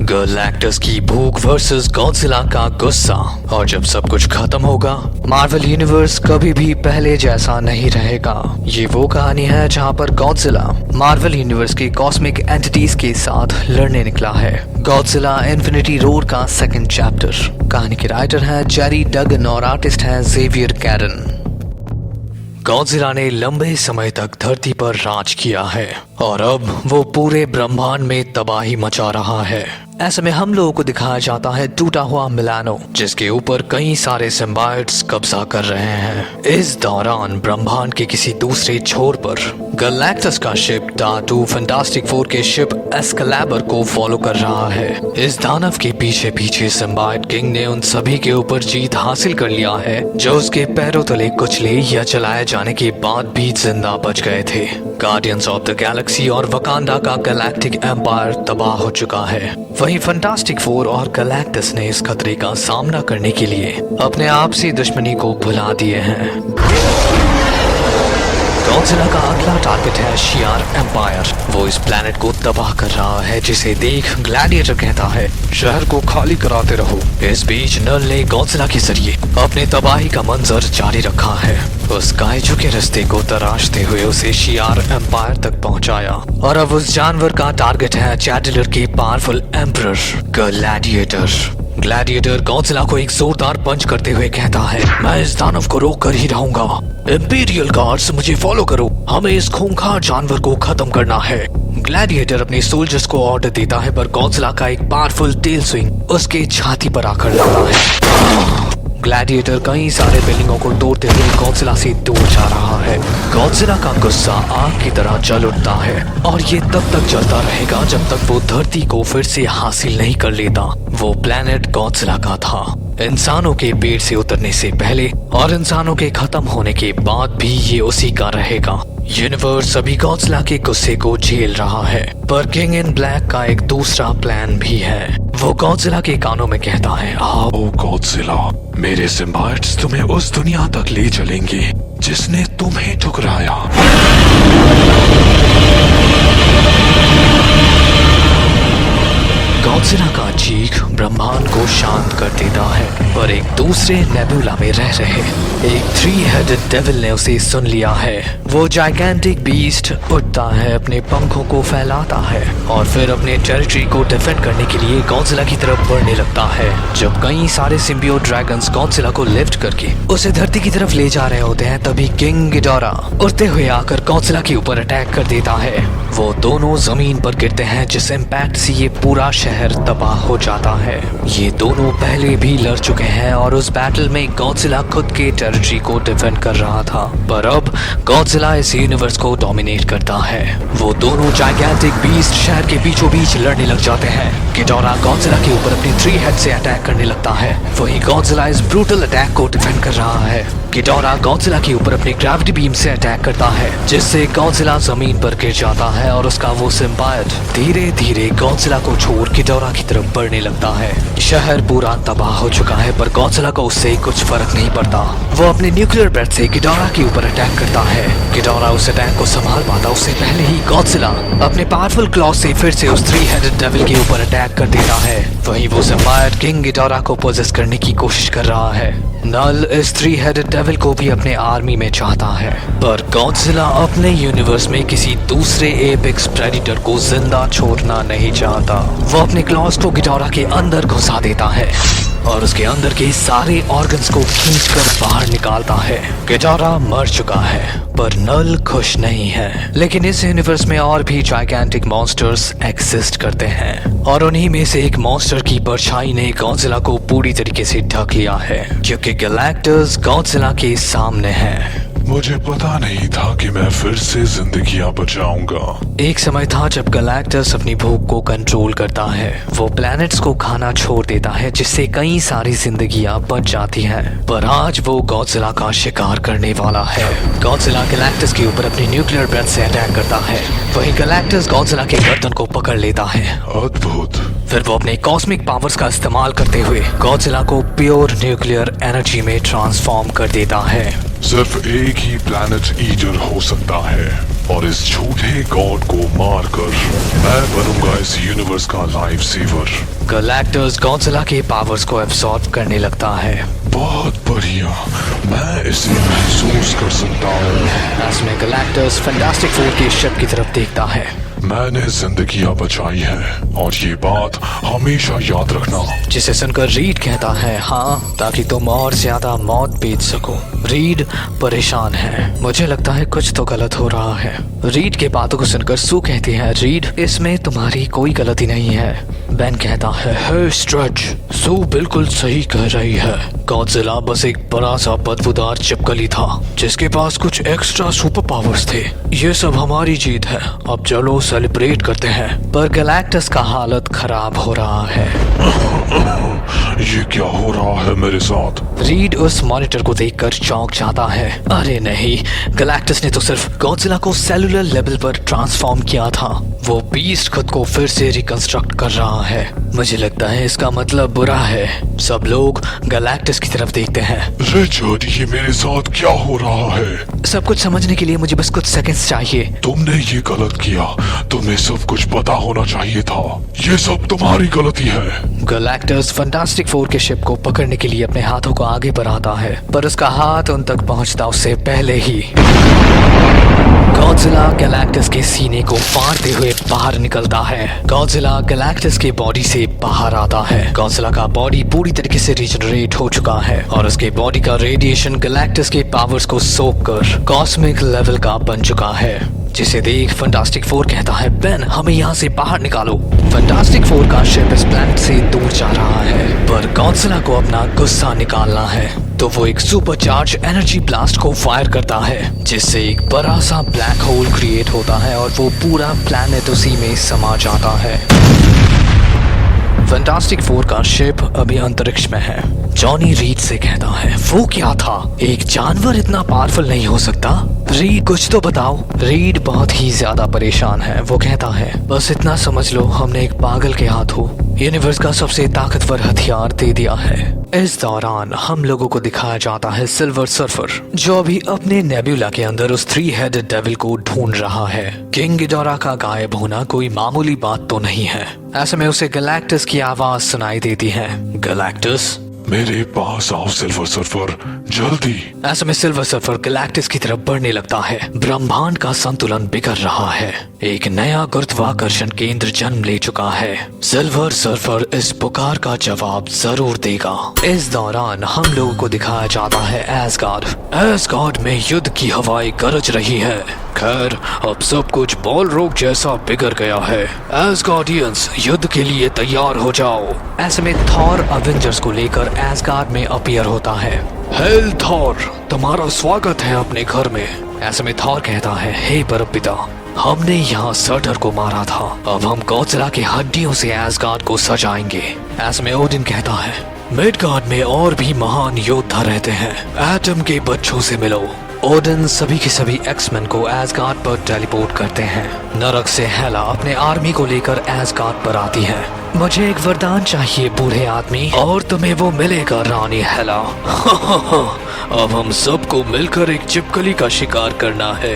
Galactus की भूख versus Godzilla का गुस्सा। और जब सब कुछ खत्म होगा, मार्वल यूनिवर्स कभी भी पहले जैसा नहीं रहेगा। ये वो कहानी है जहाँ पर गॉडजिला मार्वल यूनिवर्स के कॉस्मिक एंटिटीज के साथ लड़ने निकला है। गॉडजिला इन्फिनिटी रोर का सेकंड चैप्टर। कहानी के राइटर हैं जेरी डगन और आर्टिस्ट हैं जेवियर कैरन। गॉडजिला ने लंबे समय तक धरती पर राज किया है और अब वो पूरे ब्रह्मांड में तबाही मचा रहा है। ऐसे में हम लोगों को दिखाया जाता है टूटा हुआ मिलानो, जिसके ऊपर कई सारे सिम्बायोट्स कब्जा कर रहे हैं। इस दौरान ब्रह्मांड के किसी दूसरे छोर पर गैलेक्टस का शिप टाटू फैंटास्टिक फोर के शिप एस्केलेबर को फॉलो कर रहा है। इस दानव के पीछे पीछे सिम्बायोट किंग ने उन सभी के ऊपर जीत हासिल कर लिया है जो उसके पैरों तले कुचले या चलाए जाने के बाद भी जिंदा बच गए थे। गार्डियंस ऑफ द गैलेक्सी और वकांडा का गैलेक्टिक एम्पायर तबाह हो चुका है। वहीं फैंटास्टिक फोर और गैलेक्टस ने इस खतरे का सामना करने के लिए अपने आपसी दुश्मनी को भुला दिए हैं। गॉडजिला का अगला टारगेट है शियार एम्पायर। वो इस प्लेनेट को तबाह कर रहा है, जिसे देख ग्लैडिएटर कहता है शहर को खाली कराते रहो। इस बीच नल ने गॉडजिला के जरिए अपने तबाही का मंजर जारी रखा है। उस काइजू के रास्ते को तराशते हुए उसे शियार एम्पायर तक पहुंचाया और अब उस जानवर का टारगेट है चैटिलर के powerful emperor gladiator. Gladiator Godzilla को एक जोरदार पंच करते हुए कहता है, मैं इस दानव को रोक कर ही रहूंगा। इंपीरियल गार्ड्स, मुझे फॉलो करो, हमें इस खूंखार जानवर को खत्म करना है। ग्लैडिएटर अपने सोल्जर्स को ऑर्डर देता है, पर गॉडजिला का एक पावरफुल टेल स्विंग उसके छाती पर आकर लगता है। ग्लैडिएटर कई सारे बिल्डिंगों को तोड़ते हुए गॉडजिला से दूर जा रहा है। गॉडजिला का गुस्सा आग की तरह जल उठता है और ये तब तक चलता रहेगा जब तक वो धरती को फिर से हासिल नहीं कर लेता। वो प्लेनेट गॉडजिला का था। इंसानों के पेड़ से उतरने से पहले और इंसानों के खत्म होने के बाद भी ये उसी का रहेगा। यूनिवर्स अभी गॉडजिला के गुस्से को झेल रहा है, पर किंग इन ब्लैक का एक दूसरा प्लान भी है। वो गॉडजिला के कानों में कहता है, आओ गॉडजिला, मेरे सिम्बायोट्स तुम्हें उस दुनिया तक ले चलेंगे जिसने तुम्हें ठुकराया। गॉडजिला का चीख ब्रह्मांड को शांत कर देता है, पर एक दूसरे नेबुला में रह रहे एक 3-हेडेड डेविल ने उसे सुन लिया है। वो जाइगेंटिक बीस्ट उठता है, अपने पंखों को फैलाता है और फिर अपने टेरिटरी को डिफेंड करने के लिए गॉडजिला की तरफ बढ़ने लगता है। जब कई सारे सिम्बियोट ड्रैगन्स गॉडजिला को लिफ्ट करके उसे धरती की तरफ ले जा रहे होते हैं, तभी किंग गिडोरा उड़ते हुए आकर गॉडजिला के ऊपर अटैक कर देता है। वो दोनों जमीन पर गिरते हैं, जिस इम्पैक्ट से ये पूरा शहर तबाह हो जाता है। ये दोनों पहले भी लड़ चुके हैं और उस बैटल में गॉडजिला खुद के टेरिटरी को डिफेंड कर रहा था, पर अब गॉडजिला इस यूनिवर्स को डोमिनेट करता है। वो दोनों जाइगेंटिक बीस्ट शहर के बीचों बीच लड़ने लग जाते हैं। गिडोरा गॉडजिला के ऊपर अपनी 3 हेड से अटैक करने लगता है, वहीं गॉडजिला इस ब्रूटल अटैक को डिफेंड कर रहा है। गिडोरा गॉडजिला के ऊपर अपनी ग्रेविटी बीम से अटैक करता है, जिससे गॉडजिला जमीन पर गिर जाता है और उसका वो सिम्बायोट धीरे धीरे गॉडजिला को छोड़ गिडोरा की तरफ बढ़ने लगता है। शहर पूरा तबाह हो चुका है, पर गॉडजिला को उससे कुछ फर्क नहीं पड़ता। वो अपने न्यूक्लियर ब्रेथ से गिडोरा के ऊपर अटैक करता है। गिडोरा उस अटैक को संभाल पाता उससे पहले ही गॉडजिला अपने पावरफुल क्लॉ से फिर से उस 3-हेडेड डेविल के ऊपर अटैक कर देता है। वहीं वो सिम्बायोट किंग गिडोरा को पोजेस करने की कोशिश कर रहा है। नल इस 3-हेडेड डेविल को भी अपने आर्मी में चाहता है, पर गॉडजिला अपने यूनिवर्स में किसी दूसरे एपेक्स प्रेडिटर को जिंदा छोड़ना नहीं चाहता। वो अपने क्लॉज को गिडोरा के अंदर घुसा देता है और उसके अंदर के सारे ऑर्गन्स को खींचकर बाहर निकालता है। गिडोरा मर चुका है, पर नल खुश नहीं है। लेकिन इस यूनिवर्स में और भी जाइगेंटिक मॉन्स्टर्स एग्जिस्ट करते हैं और उन्हीं में से एक मॉन्स्टर की परछाई ने गॉडजिला को पूरी तरीके से ढक लिया है, क्योंकि गैलेक्टस गॉडजिला के सामने है। मुझे पता नहीं था कि मैं फिर से जिंदगियां बचाऊंगा। एक समय था जब गैलेक्टस अपनी भूख को कंट्रोल करता है। वो प्लैनेट्स को खाना छोड़ देता है, जिससे कई सारी जिंदगियां बच जाती हैं। पर आज वो गॉडजिला का शिकार करने वाला है। गॉडजिला गैलेक्टस के ऊपर अपनी न्यूक्लियर ब्रेथ से अटैक करता है, वहीं गैलेक्टस गॉडजिला के गर्दन को पकड़ लेता है। अद्भुत। फिर वो अपने कॉस्मिक पावर्स का इस्तेमाल करते हुए गॉडजिला को प्योर न्यूक्लियर एनर्जी में ट्रांसफॉर्म कर देता है। सिर्फ एक ही प्लैनेट ईटर हो सकता है। और इस झूठे गॉड को मारकर मैं बनूंगा इस यूनिवर्स का लाइफ सेवर। गैलेक्टस गॉडजिला के पावर्स को एब्सॉर्ब करने लगता है। बहुत बढ़िया, मैं इसे महसूस कर सकता हूँ। इसमें गैलेक्टस फैंटास्टिक फोर के शिप की तरफ देखता है। मैंने जिंदगियां बचाई है और ये बात हमेशा याद रखना। जिसे सुनकर रीड कहता है, हाँ, ताकि तुम और ज्यादा मौत बेच सको। रीड परेशान है। मुझे लगता है कुछ तो गलत हो रहा है। रीड के बातों को सुनकर सू कहती है, रीड, इसमें तुम्हारी कोई गलती नहीं है। बेन कहता है, हे स्ट्रेच, सू बिल्कुल सही कह रही है। गॉडजिला बस एक बड़ा सा बदबूदार चिपकली था जिसके पास कुछ एक्स्ट्रा सुपर पावर्स थे। ये सब हमारी जीत है, अब चलो सेलिब्रेट करते हैं। पर गैलेक्टस का हालत खराब हो रहा है। ये क्या हो रहा है मेरे साथ? रीड उस मॉनिटर को देखकर चौंक जाता है। अरे नहीं, गैलेक्टस ने तो सिर्फ गॉडजिला को सेलुलर लेवल पर ट्रांसफॉर्म किया था। वो बीस्ट खुद को फिर से रिकंस्ट्रक्ट कर रहा है। मुझे लगता है इसका मतलब बुरा है। सब लोग गैलेक्टस की तरफ देखते हैं। रिचर्ड, ये मेरे साथ क्या हो रहा है? सब कुछ समझने के लिए मुझे बस कुछ सेकंड्स चाहिए। तुमने ये गलत किया, तुम्हें सब कुछ पता होना चाहिए था। ये सब तुम्हारी गलती है। गैलेक्टस फैंटास्टिक फोर के शिप को पकड़ने के लिए अपने हाथों को आगे बढ़ाता है, पर उसका हाथ उन तक पहुंचता उससे पहले ही गॉडजिला गैलेक्टस के सीने को फाड़ते हुए बाहर निकलता है। गॉडजिला गैलेक्टस के बॉडी से बाहर आता है। गॉडजिला का बॉडी पूरी तरीके से रिजनरेट हो चुका है और उसके बॉडी का रेडिएशन गैलेक्टस के पावर्स को सोख कर कॉस्मिक लेवल का बन चुका है। जिसे देख फैंटास्टिक फोर कहता है, बेन, हमें यहाँ से बाहर निकालो। फैंटास्टिक फोर का शिप इस प्लैनेट से दूर जा रहा है, पर गॉडजिला को अपना गुस्सा निकालना है, तो वो एक सुपरचार्ज एनर्जी ब्लास्ट को फायर करता है, जिससे एक बड़ा सा ब्लैक होल क्रिएट होता है और वो पूरा प्लैनेट उसी में समा जाता है। फैंटास्टिक फोर का शिप अभी अंतरिक्ष में है। जॉनी रीड से कहता है, वो क्या था? एक जानवर इतना पावरफुल नहीं हो सकता। रीड, कुछ तो बताओ। रीड बहुत ही ज्यादा परेशान है। वो कहता है, बस इतना समझ लो, हमने एक पागल के हाथों यूनिवर्स का सबसे ताकतवर हथियार दे दिया है। इस दौरान हम लोगों को दिखाया जाता है सिल्वर सर्फर, जो अभी अपने नेबुला के अंदर उस 3 हेडेड डेविल को ढूंढ रहा है। किंग गिडोरा का गायब होना कोई मामूली बात तो नहीं है। ऐसे में उसे गैलेक्टस की आवाज सुनाई देती है, गैलेक्टस, मेरे पास आओ सिल्वर सर्फर, जल्दी। ऐसे में सिल्वर सर्फर गैलेक्टस की तरफ बढ़ने लगता है। ब्रह्मांड का संतुलन बिगड़ रहा है। एक नया गुरुत्वाकर्षण केंद्र जन्म ले चुका है। सिल्वर सर्फर इस पुकार का जवाब जरूर देगा। इस दौरान हम लोगों को दिखाया जाता है एसगार्ड। एसगार्ड में युद्ध की हवाएं गरज रही है। खैर, अब सब कुछ बॉल रोक जैसा बिगड़ गया है। एसगार्डियंस, युद्ध के लिए तैयार हो जाओ। ऐसे में थॉर अवेंजर्स को लेकर एसगार्ड में अपीयर होता है। हेल थॉर, तुम्हारा स्वागत है अपने घर में। ऐसे में थॉर कहता है, हे परमपिता, हमने यहाँ सर्टर को मारा था, अब हम गॉडजिला की हड्डियों से एसगार्ड को सजाएंगे। ऐसे में ओडिन कहता है, मिडगार्ड में और भी महान योद्धा रहते हैं, एटम के बच्चों से मिलो। ओडिन सभी के सभी एक्समैन को एसगार्ड पर टेलीपोर्ट करते हैं। नरक से हेला अपने आर्मी को लेकर एसगार्ड पर आती है। मुझे एक वरदान चाहिए बूढ़े आदमी, और तुम्हें वो मिलेगा रानी हेला। अब हम सबको मिलकर एक चिपकली का शिकार करना है।